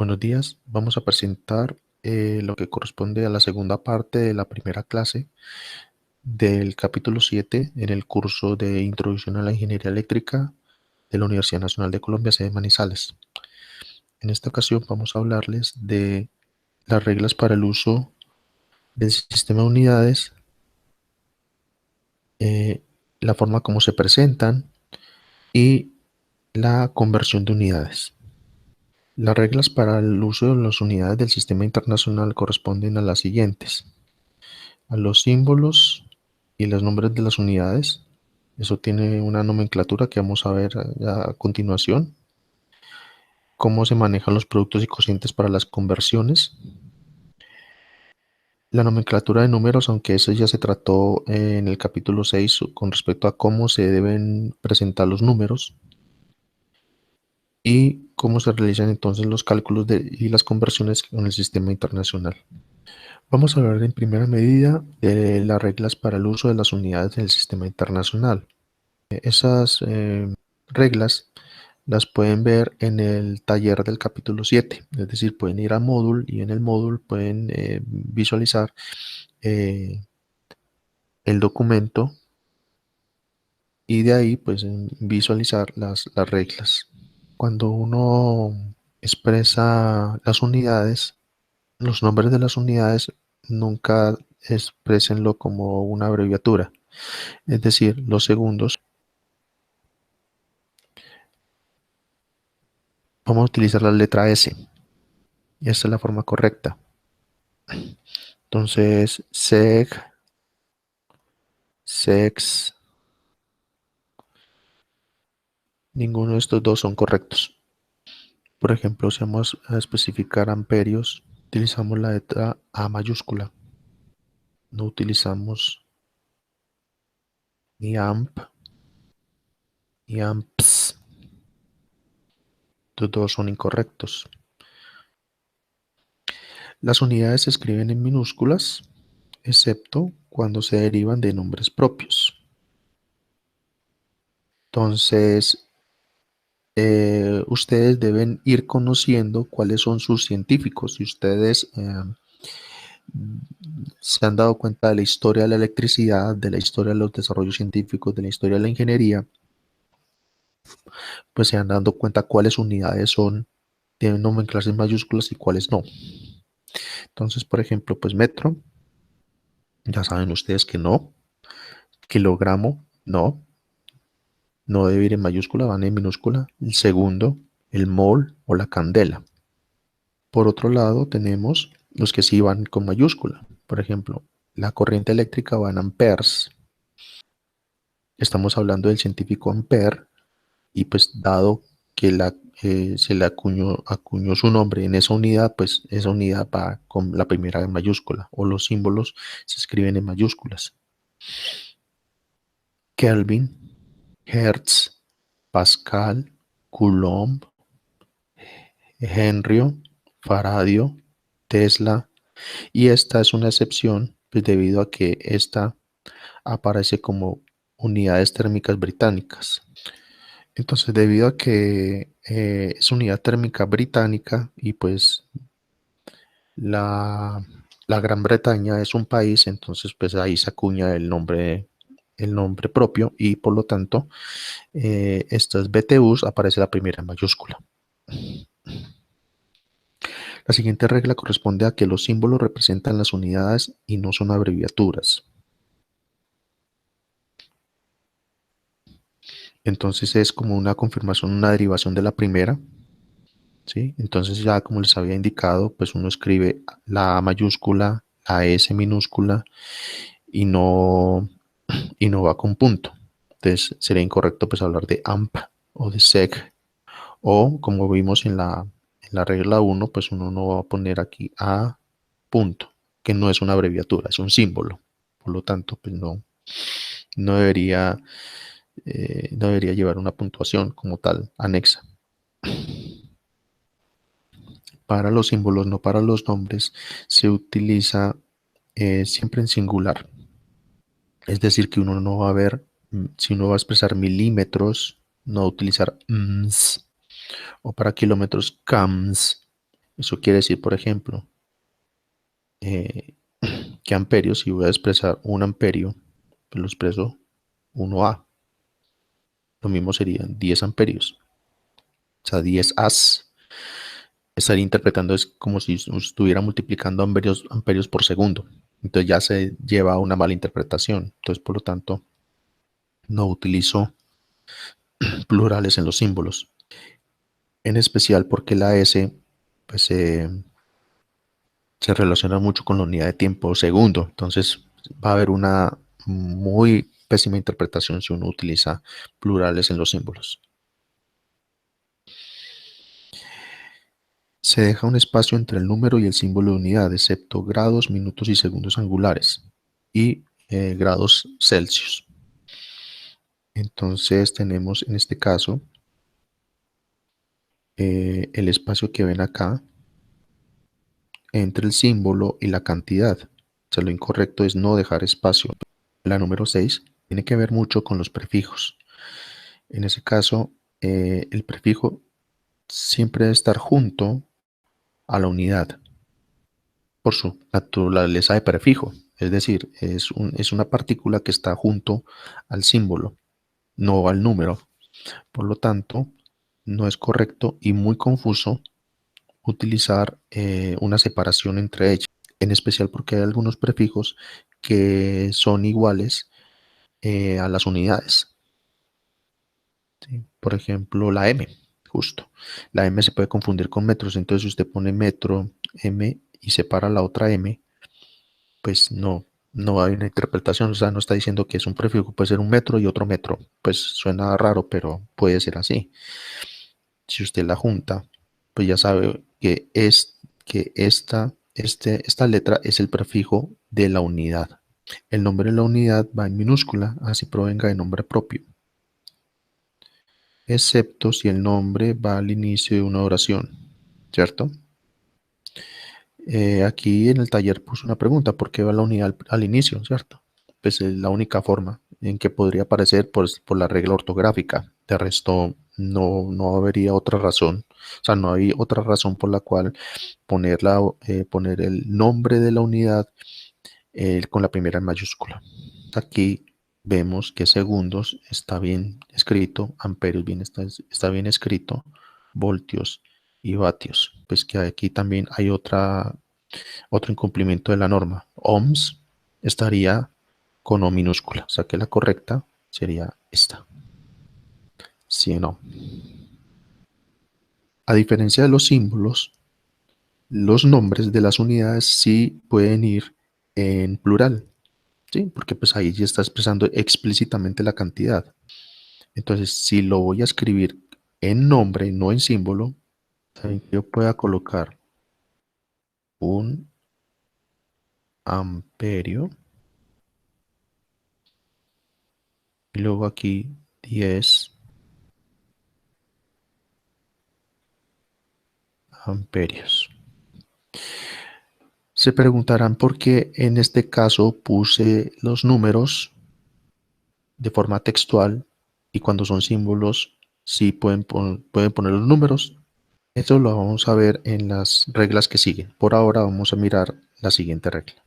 Buenos días, vamos a presentar lo que corresponde a la segunda parte de la primera clase del capítulo 7 en el curso de Introducción a la Ingeniería Eléctrica de la Universidad Nacional de Colombia, sede Manizales. En esta ocasión vamos a hablarles de las reglas para el uso del sistema de unidades, eh, la forma como se presentan y la conversión de unidades. Las reglas para el uso de las unidades del sistema internacional corresponden a las siguientes: a los símbolos y los nombres de las unidades. Eso tiene una nomenclatura que vamos a ver a continuación. Cómo se manejan los productos y cocientes para las conversiones. La nomenclatura de números, aunque eso ya se trató en el capítulo 6 con respecto a cómo se deben presentar los números. Y cómo se realizan entonces los cálculos y las conversiones con el sistema internacional. Vamos a hablar en primera medida de las reglas para el uso de las unidades del sistema internacional. Esas reglas las pueden ver en el taller del capítulo 7, es decir, pueden ir a módulo y en el módulo pueden visualizar el documento y de ahí pues visualizar las reglas. Cuando uno expresa las unidades, los nombres de las unidades nunca exprésenlo como una abreviatura, es decir, los segundos. Vamos a utilizar la letra S y esta es la forma correcta. Entonces, sex, ninguno de estos dos son correctos. Por ejemplo, si vamos a especificar amperios, utilizamos la letra A mayúscula. No utilizamos ni amp ni amps. Estos dos son incorrectos. Las unidades se escriben en minúsculas, excepto cuando se derivan de nombres propios. Entonces, ustedes deben ir conociendo cuáles son sus científicos. Si ustedes se han dado cuenta de la historia de la electricidad, de la historia de los desarrollos científicos, de la historia de la ingeniería, pues se han dado cuenta cuáles unidades son, tienen nomenclaturas mayúsculas y cuáles no. Entonces, por ejemplo, pues metro, ya saben ustedes que no. Kilogramo, no. No debe ir en mayúscula, van en minúscula. El segundo, el mol o la candela. Por otro lado, tenemos los que sí van con mayúscula. Por ejemplo, la corriente eléctrica va en amperes. Estamos hablando del científico Ampere y pues dado que se le acuñó su nombre en esa unidad, pues esa unidad va con la primera en mayúscula o los símbolos se escriben en mayúsculas. Kelvin, Hertz, Pascal, Coulomb, Henry, Faradio, Tesla, y esta es una excepción pues debido a que esta aparece como unidades térmicas británicas. Entonces, debido a que es unidad térmica británica y pues la, la Gran Bretaña es un país, entonces pues ahí se acuña el nombre propio y por lo tanto estas BTUs aparece la primera en mayúscula. La siguiente regla corresponde a que los símbolos representan las unidades y no son abreviaturas. Entonces es como una confirmación, una derivación de la primera. ¿Sí? Entonces ya como les había indicado, pues uno escribe la A mayúscula, la S minúscula y no va con punto. Entonces sería incorrecto pues hablar de amp o de seg. O como vimos en la regla 1, pues uno no va a poner aquí A punto, que no es una abreviatura, es un símbolo. Por lo tanto, pues no debería, no debería llevar una puntuación como tal anexa. Para los símbolos, no para los nombres, se utiliza siempre en singular. Es decir, que uno no va a ver, si uno va a expresar milímetros, no va a utilizar ms, o para kilómetros, cams. Eso quiere decir, por ejemplo, que amperios, si voy a expresar un amperio, pues lo expreso 1A. Lo mismo serían 10 amperios. O sea, 10 As. Estaría interpretando es como si estuviera multiplicando amperios por segundo. Entonces ya se lleva a una mala interpretación. Entonces, por lo tanto, no utilizo plurales en los símbolos. En especial porque la S pues, se relaciona mucho con la unidad de tiempo o segundo. Entonces va a haber una muy pésima interpretación si uno utiliza plurales en los símbolos. Se deja un espacio entre el número y el símbolo de unidad, excepto grados, minutos y segundos angulares y grados Celsius. Entonces tenemos en este caso el espacio que ven acá entre el símbolo y la cantidad. O sea, lo incorrecto es no dejar espacio. La número 6 tiene que ver mucho con los prefijos. En ese caso, el prefijo siempre debe estar junto a la unidad por su naturaleza de prefijo. Es decir, es una partícula que está junto al símbolo, no al número. Por lo tanto, no es correcto y muy confuso utilizar una separación entre ellas, en especial porque hay algunos prefijos que son iguales a las unidades. ¿Sí? Por ejemplo, la M, justo. La M se puede confundir con metros, entonces si usted pone metro, M y separa la otra M, pues no hay una interpretación, o sea, no está diciendo que es un prefijo, puede ser un metro y otro metro. Pues suena raro, pero puede ser así. Si usted la junta, pues ya sabe que esta letra es el prefijo de la unidad. El nombre de la unidad va en minúscula, así provenga de nombre propio, excepto si el nombre va al inicio de una oración, ¿cierto? Aquí en el taller puse una pregunta, ¿por qué va la unidad al inicio, ¿cierto? Pues es la única forma en que podría aparecer por la regla ortográfica. De resto, no habría otra razón. O sea, no hay otra razón por la cual poner el nombre de la unidad con la primera en mayúscula. Aquí vemos que segundos está bien escrito, amperios está bien escrito, voltios y vatios. Pues que aquí también hay otro incumplimiento de la norma. Ohms estaría con O minúscula, o sea que la correcta sería esta. Sí o no. A diferencia de los símbolos, los nombres de las unidades sí pueden ir en plural, ¿sí? Porque pues ahí ya está expresando explícitamente la cantidad. Entonces, si lo voy a escribir en nombre, no en símbolo, ¿saben? Yo pueda colocar un amperio y luego aquí 10 amperios. Se preguntarán por qué en este caso puse los números de forma textual y cuando son símbolos sí pueden poner los números. Esto lo vamos a ver en las reglas que siguen. Por ahora vamos a mirar la siguiente regla.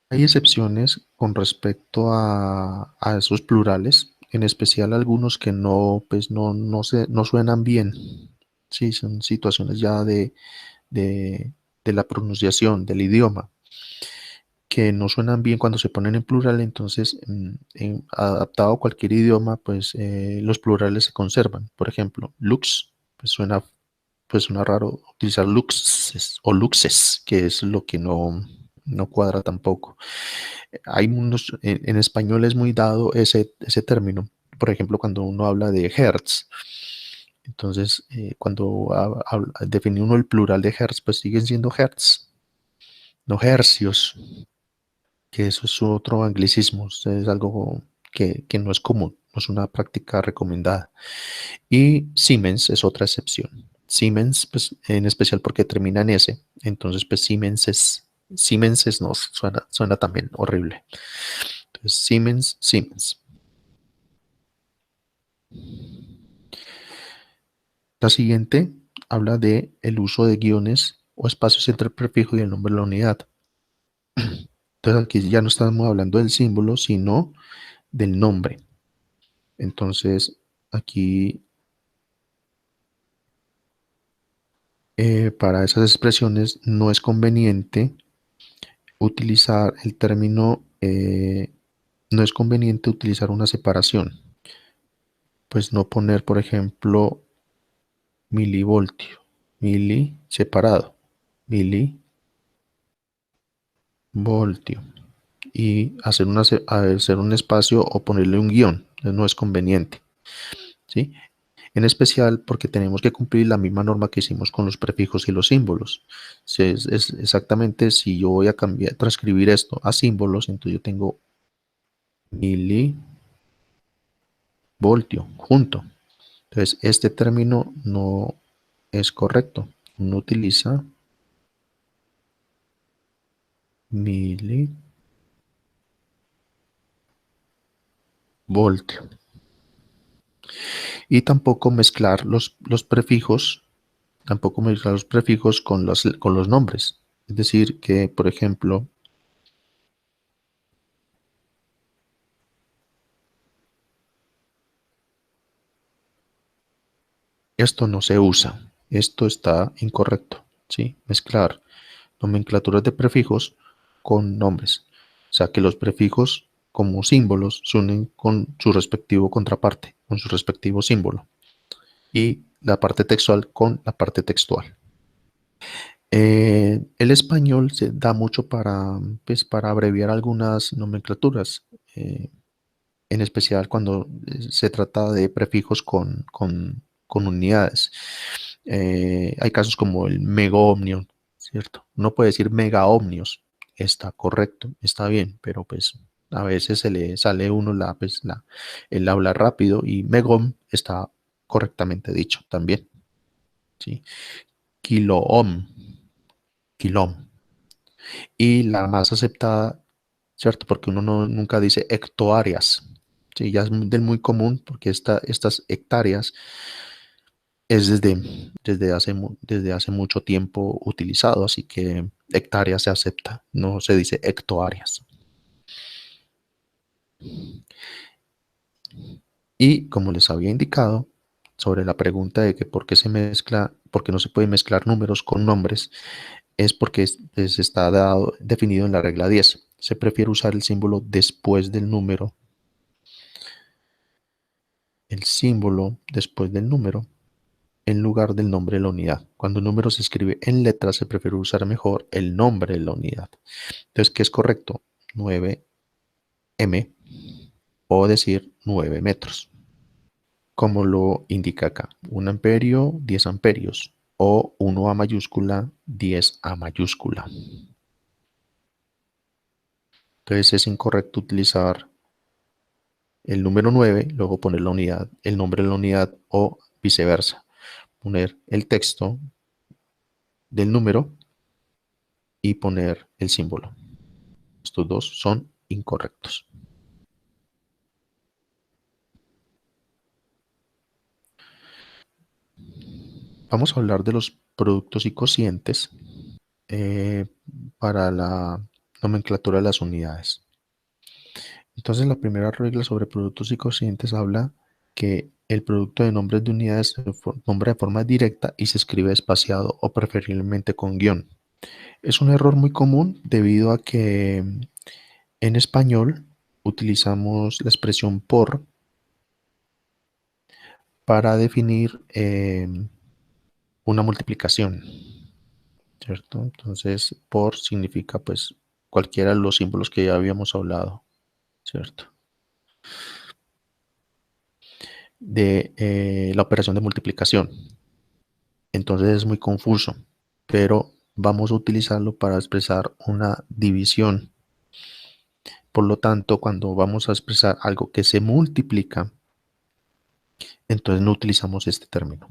Hay excepciones con respecto a esos plurales, en especial algunos que pues no suenan bien. Sí, son situaciones ya de la pronunciación del idioma que no suenan bien cuando se ponen en plural, entonces adaptado a cualquier idioma, pues los plurales se conservan. Por ejemplo, lux, pues suena raro utilizar luxes o luxes, que es lo que no cuadra tampoco. Hay en español es muy dado ese término. Por ejemplo, cuando uno habla de hertz, entonces cuando define uno el plural de hertz, pues siguen siendo hertz, no hercios, que eso es otro anglicismo, es algo que no es común, no es una práctica recomendada. Y Siemens es otra excepción. Siemens, pues en especial porque termina en S, entonces pues Siemens no suena también horrible. Entonces Siemens. La siguiente habla de el uso de guiones o espacios entre el prefijo y el nombre de la unidad. Entonces aquí ya no estamos hablando del símbolo, sino del nombre. Entonces aquí para esas expresiones no es conveniente utilizar el término, no es conveniente utilizar una separación. Pues no poner, por ejemplo, milivoltio, mili separado, milivoltio, y hacer un espacio o ponerle un guión, no es conveniente, ¿sí? En especial porque tenemos que cumplir la misma norma que hicimos con los prefijos y los símbolos. Es exactamente si yo voy a transcribir esto a símbolos, entonces yo tengo milivoltio junto. Entonces, este término no es correcto. Uno utiliza milivoltio. Y tampoco mezclar los prefijos con los nombres. Es decir, que, por ejemplo, esto no se usa, esto está incorrecto, ¿sí? Mezclar nomenclaturas de prefijos con nombres. O sea, que los prefijos como símbolos se unen con su respectivo contraparte, con su respectivo símbolo. Y la parte textual con la parte textual. El español se da mucho pues, para abreviar algunas nomenclaturas, en especial cuando se trata de prefijos con unidades. Hay casos como el megaomnion, ¿cierto? Uno puede decir megaomnios, está correcto, está bien, pero pues a veces se le sale uno el habla rápido y megom está correctamente dicho también, ¿sí? Kiloohm, kilom. Y la más aceptada, ¿cierto? Porque uno nunca dice hectoáreas. Sí, ya es del muy común porque estas hectáreas es desde hace mucho tiempo utilizado, así que hectárea se acepta, no se dice hectoáreas. Y como les había indicado sobre la pregunta de que por qué no se puede mezclar números con nombres, es porque está definido en la regla 10. Se prefiere usar el símbolo después del número, en lugar del nombre de la unidad. Cuando un número se escribe en letras, se prefiere usar mejor el nombre de la unidad. Entonces, ¿qué es correcto? 9M o decir 9 metros, como lo indica acá. 1 amperio, 10 amperios o 1 A mayúscula, 10 A mayúscula. Entonces es incorrecto utilizar el número 9, luego poner la unidad, el nombre de la unidad o viceversa. Poner el texto del número y poner el símbolo. Estos dos son incorrectos. Vamos a hablar de los productos y cocientes eh, para la nomenclatura de las unidades. Entonces, la primera regla sobre productos y cocientes habla que el producto de nombres de unidades se nombra de forma directa y se escribe espaciado o preferiblemente con guión. Es un error muy común debido a que en español utilizamos la expresión por para definir una multiplicación, ¿cierto? Entonces, por significa pues cualquiera de los símbolos que ya habíamos hablado, ¿cierto? De la operación de multiplicación. Entonces es muy confuso, pero vamos a utilizarlo para expresar una división. Por lo tanto, cuando vamos a expresar algo que se multiplica, entonces no utilizamos este término.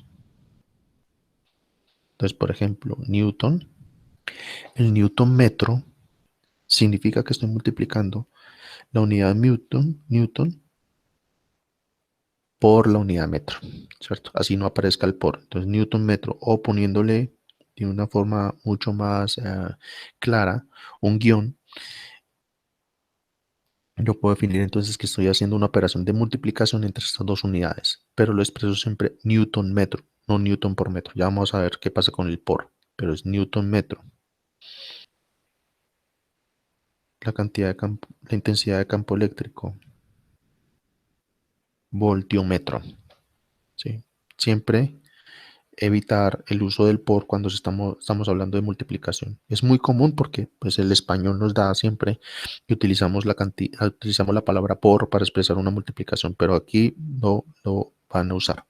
Entonces, por ejemplo, Newton, el Newton metro significa que estoy multiplicando la unidad Newton por la unidad metro, ¿cierto? Así no aparezca el por. Entonces, newton metro o poniéndole de una forma mucho más clara un guión, yo puedo definir entonces que estoy haciendo una operación de multiplicación entre estas dos unidades, pero lo expreso siempre newton metro, no newton por metro. Ya vamos a ver qué pasa con el por, pero es newton metro. La cantidad de campo, la intensidad de campo eléctrico, voltiometro, ¿sí? Siempre evitar el uso del por cuando estamos hablando de multiplicación. Es muy común porque pues, el español nos da siempre que utilizamos utilizamos la palabra por para expresar una multiplicación, pero aquí no lo van a usar.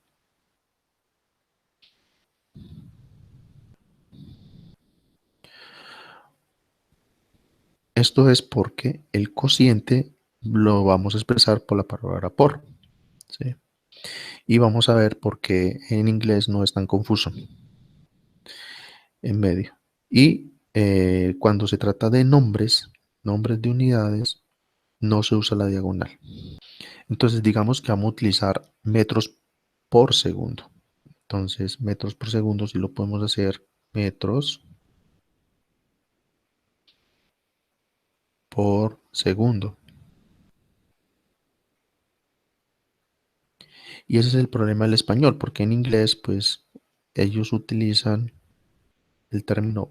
Esto es porque el cociente lo vamos a expresar por la palabra por, ¿sí? Y vamos a ver por qué en inglés no es tan confuso en medio. Y cuando se trata de nombres de unidades, no se usa la diagonal. Entonces, digamos que vamos a utilizar metros por segundo. Entonces, metros por segundo, si lo podemos hacer metros por segundo. Y ese es el problema del español, porque en inglés, pues, ellos utilizan el término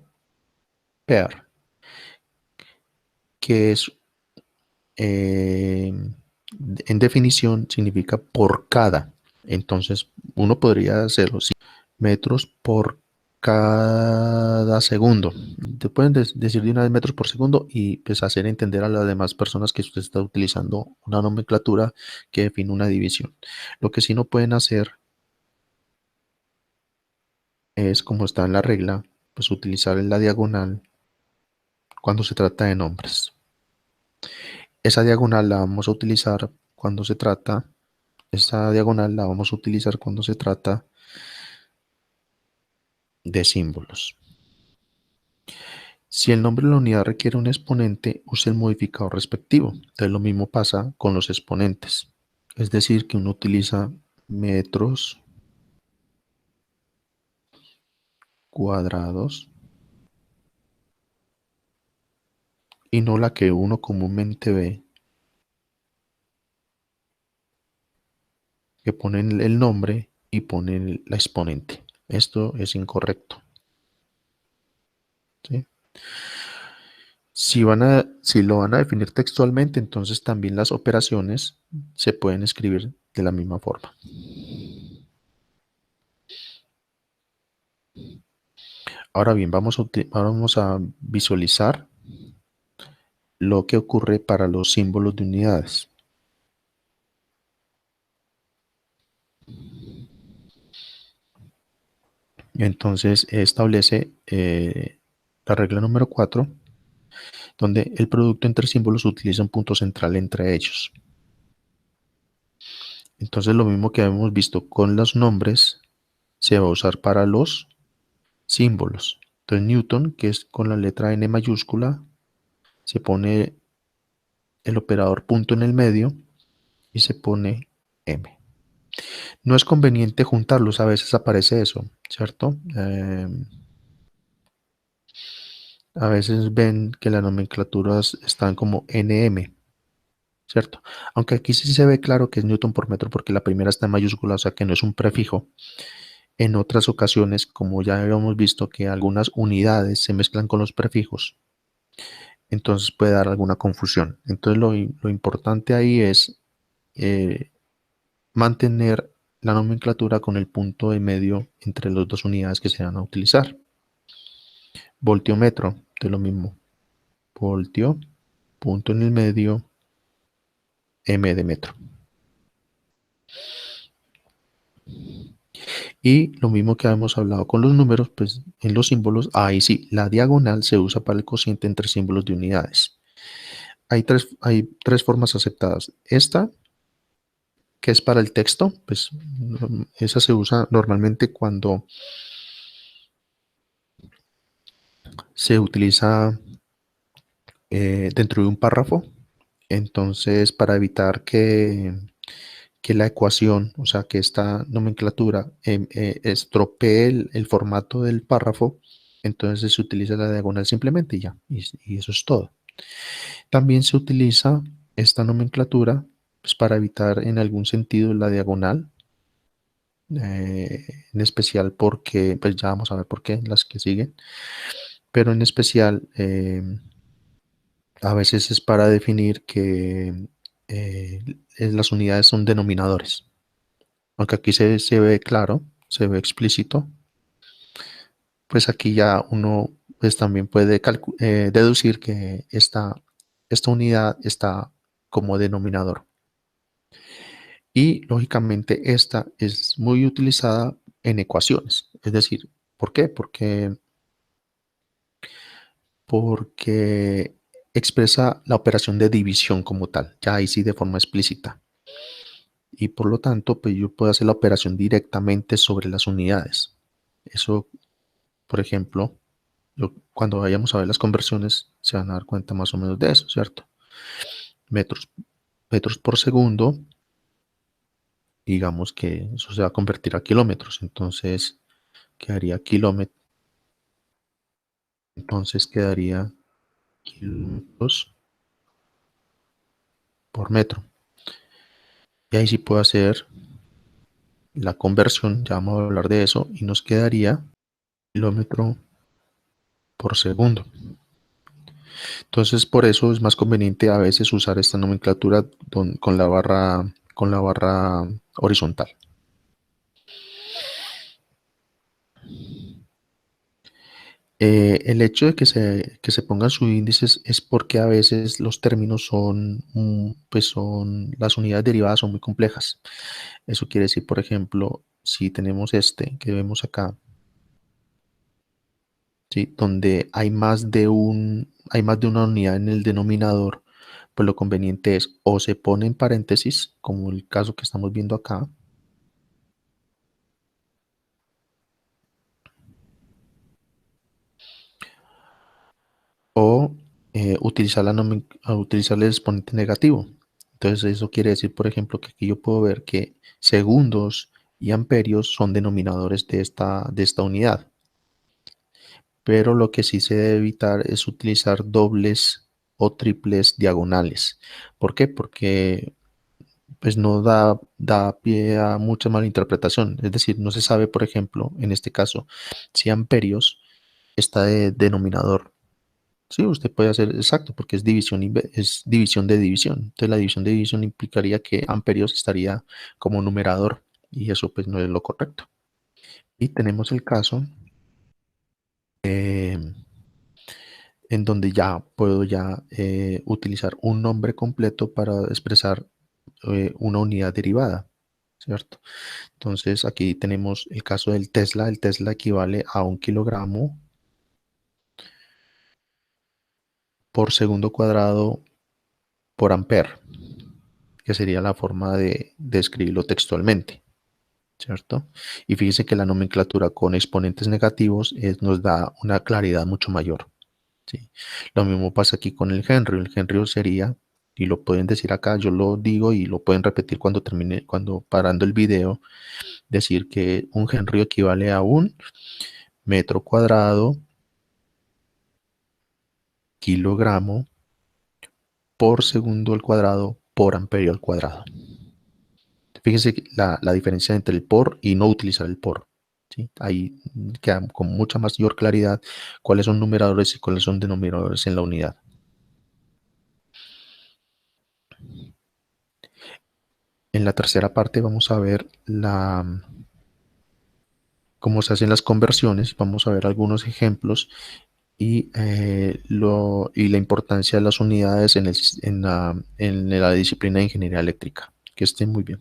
per, que es, en definición, significa por cada. Entonces, uno podría hacerlo metros por cada segundo. Te pueden decir de una vez metros por segundo y pues hacer entender a las demás personas que usted está utilizando una nomenclatura que define una división. Lo que sí no pueden hacer es, como está en la regla, pues utilizar la diagonal cuando se trata de nombres. Esa diagonal la vamos a utilizar cuando se trata, esa diagonal la vamos a utilizar cuando se trata de símbolos. Si el nombre de la unidad requiere un exponente, use el modificador respectivo. Entonces lo mismo pasa con los exponentes. Es decir, que uno utiliza metros cuadrados y no la que uno comúnmente ve, que ponen el nombre y ponen la exponente. Esto es incorrecto, ¿sí? Si lo van a definir textualmente, entonces también las operaciones se pueden escribir de la misma forma. Ahora bien, vamos a visualizar lo que ocurre para los símbolos de unidades. Entonces establece la regla número 4, donde el producto entre símbolos utiliza un punto central entre ellos. Entonces lo mismo que hemos visto con los nombres, se va a usar para los símbolos. Entonces Newton, que es con la letra N mayúscula, se pone el operador punto en el medio y se pone M. No es conveniente juntarlos, a veces aparece eso, ¿cierto? A veces ven que las nomenclaturas están como NM, ¿cierto? Aunque aquí sí se ve claro que es newton por metro porque la primera está en mayúscula, o sea que no es un prefijo. En otras ocasiones, como ya habíamos visto que algunas unidades se mezclan con los prefijos, entonces puede dar alguna confusión. Entonces lo importante ahí es eh, mantener la nomenclatura con el punto de medio entre las dos unidades que se van a utilizar. Voltiómetro, de lo mismo. Voltio, punto en el medio, M de metro. Y lo mismo que hemos hablado con los números, pues en los símbolos, ahí sí, la diagonal se usa para el cociente entre símbolos de unidades. Hay tres formas aceptadas. Esta, que es para el texto, pues esa se usa normalmente cuando se utiliza dentro de un párrafo. Entonces, para evitar que la ecuación, o sea, que esta nomenclatura estropee el formato del párrafo, entonces se utiliza la diagonal simplemente y ya, y eso es todo. También se utiliza esta nomenclatura pues, para evitar en algún sentido la diagonal, en especial porque, pues ya vamos a ver por qué, las que siguen, pero en especial a veces es para definir que las unidades son denominadores. Aunque aquí se ve claro, se ve explícito, pues aquí ya uno pues también puede deducir que esta unidad está como denominador. Y lógicamente esta es muy utilizada en ecuaciones. Es decir, ¿por qué? Porque expresa la operación de división como tal, ya ahí sí de forma explícita. Y por lo tanto, pues yo puedo hacer la operación directamente sobre las unidades. Eso, por ejemplo, cuando vayamos a ver las conversiones, se van a dar cuenta más o menos de eso, ¿cierto? Metros, metros por segundo, digamos que eso se va a convertir a kilómetros, entonces quedaría kilómetro, entonces quedaría kilómetros por metro. Y ahí sí puedo hacer la conversión, ya vamos a hablar de eso, y nos quedaría kilómetro por segundo. Entonces, por eso es más conveniente a veces usar esta nomenclatura con la barra horizontal. El hecho de que se pongan subíndices es porque a veces los términos son, pues son, las unidades derivadas son muy complejas. Eso quiere decir, por ejemplo, si tenemos este que vemos acá, ¿sí? Donde hay más de una unidad en el denominador, pues lo conveniente es o se pone en paréntesis, como el caso que estamos viendo acá, o utilizar el exponente negativo. Entonces eso quiere decir, por ejemplo, que aquí yo puedo ver que segundos y amperios son denominadores de esta unidad. Pero lo que sí se debe evitar es utilizar dobles o triples diagonales. ¿Por qué? Porque pues no da pie a mucha malinterpretación. Es decir, no se sabe, por ejemplo, en este caso, si amperios está de denominador. Sí, usted puede hacer exacto, porque es división de división. Entonces la división de división implicaría que amperios estaría como numerador y eso pues no es lo correcto. Y tenemos el caso eh, en donde ya puedo utilizar un nombre completo para expresar una unidad derivada, ¿cierto? Entonces aquí tenemos el caso del Tesla. El Tesla equivale a 1 kilogramo por segundo cuadrado por ampere, que sería la forma de escribirlo textualmente, ¿cierto? Y fíjese que la nomenclatura con exponentes negativos nos da una claridad mucho mayor, ¿sí? Lo mismo pasa aquí con el Henry. El Henry sería, y lo pueden decir acá, yo lo digo y lo pueden repetir cuando termine, cuando parando el video, decir que un Henry equivale a un metro cuadrado, kilogramo, por segundo al cuadrado, por amperio al cuadrado. Fíjense la diferencia entre el por y no utilizar el por, ¿sí? Ahí queda con mucha mayor claridad cuáles son numeradores y cuáles son denominadores en la unidad. En la tercera parte vamos a ver cómo se hacen las conversiones, vamos a ver algunos ejemplos y la importancia de las unidades en la disciplina de ingeniería eléctrica. Que estén muy bien.